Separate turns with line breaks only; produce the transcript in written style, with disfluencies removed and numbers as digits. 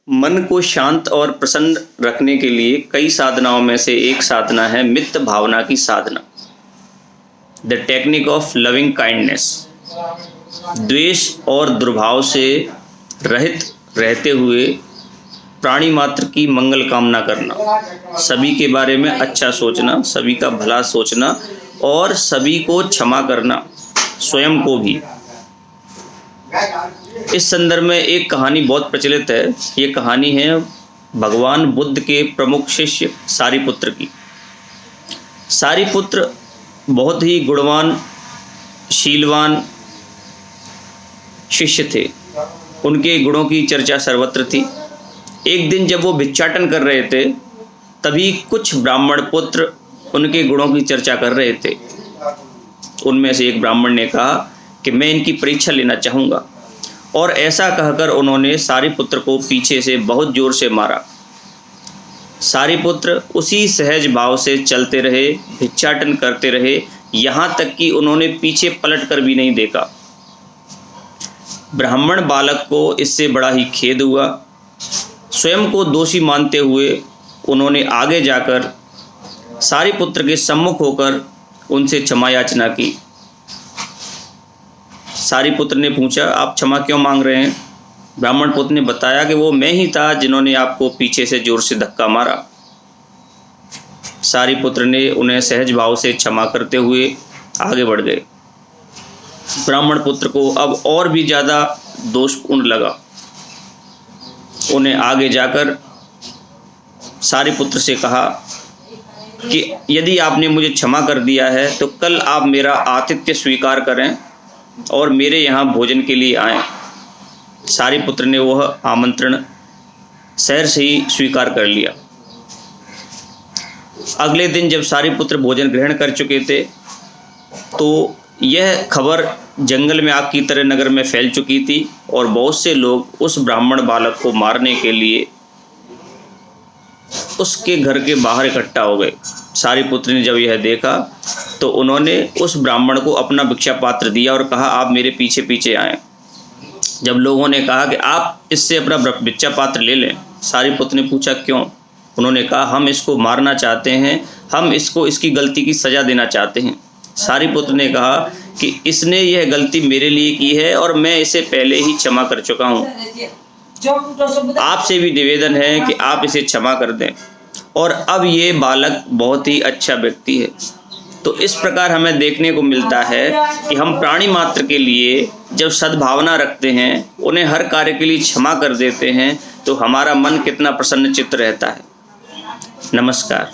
मन को शांत और प्रसन्न रखने के लिए कई साधनाओं में से एक साधना है मित्र भावना की साधना, the technique of loving kindness. द्वेष और दुर्भाव से रहित रहते हुए प्राणी मात्र की मंगल कामना करना, सभी के बारे में अच्छा सोचना, सभी का भला सोचना और सभी को क्षमा करना, स्वयं को भी। इस संदर्भ में एक कहानी बहुत प्रचलित है। ये कहानी है भगवान बुद्ध के प्रमुख शिष्य सारिपुत्र की। सारिपुत्र बहुत ही गुणवान, शीलवान शिष्य थे। उनके गुणों की चर्चा सर्वत्र थी। एक दिन जब वो भिक्षाटन कर रहे थे, तभी कुछ ब्राह्मण पुत्र उनके गुणों की चर्चा कर रहे थे। उनमें से एक ब्राह्मण ने कहा कि मैं इनकी परीक्षा लेना चाहूँगा, और ऐसा कहकर उन्होंने सारिपुत्र को पीछे से बहुत जोर से मारा। सारिपुत्र उसी सहज भाव से चलते रहे, भिक्षाटन करते रहे, यहाँ तक कि उन्होंने पीछे पलट कर भी नहीं देखा। ब्राह्मण बालक को इससे बड़ा ही खेद हुआ। स्वयं को दोषी मानते हुए उन्होंने आगे जाकर सारिपुत्र के सम्मुख होकर उनसे क्षमा याचना की। सारिपुत्र ने पूछा, आप क्षमा क्यों मांग रहे हैं? ब्राह्मण पुत्र ने बताया कि वो मैं ही था जिन्होंने आपको पीछे से जोर से धक्का मारा। सारिपुत्र ने उन्हें सहज भाव से क्षमा करते हुए आगे बढ़ गए। ब्राह्मण पुत्र को अब और भी ज़्यादा दोषपूर्ण लगा। उन्हें आगे जाकर सारिपुत्र से कहा कि यदि आपने मुझे क्षमा कर दिया है तो कल आप मेरा आतिथ्य स्वीकार करें और मेरे यहाँ भोजन के लिए आएं। सारिपुत्र ने वह आमंत्रण सहर्ष से ही स्वीकार कर लिया। अगले दिन जब सारिपुत्र भोजन ग्रहण कर चुके थे, तो यह खबर जंगल में आग की तरह नगर में फैल चुकी थी और बहुत से लोग उस ब्राह्मण बालक को मारने के लिए उसके घर के बाहर इकट्ठा हो गए। सारिपुत्र ने जब यह देखा तो उन्होंने उस ब्राह्मण को अपना भिक्षा पात्र दिया और कहा, आप मेरे पीछे पीछे आएं। जब लोगों ने कहा कि आप इससे अपना भिक्षा पात्र ले लें, सारिपुत्र ने पूछा क्यों? उन्होंने कहा, हम इसको मारना चाहते हैं, हम इसको इसकी गलती की सज़ा देना चाहते हैं। सारिपुत्र ने कहा कि इसने यह गलती मेरे लिए की है और मैं इसे पहले ही क्षमा कर चुका हूँ। आपसे भी निवेदन है कि आप इसे क्षमा कर दें, और अब ये बालक बहुत ही अच्छा व्यक्ति है। तो इस प्रकार हमें देखने को मिलता है कि हम प्राणी मात्र के लिए जब सद्भावना रखते हैं, उन्हें हर कार्य के लिए क्षमा कर देते हैं, तो हमारा मन कितना प्रसन्न चित्त रहता है। नमस्कार।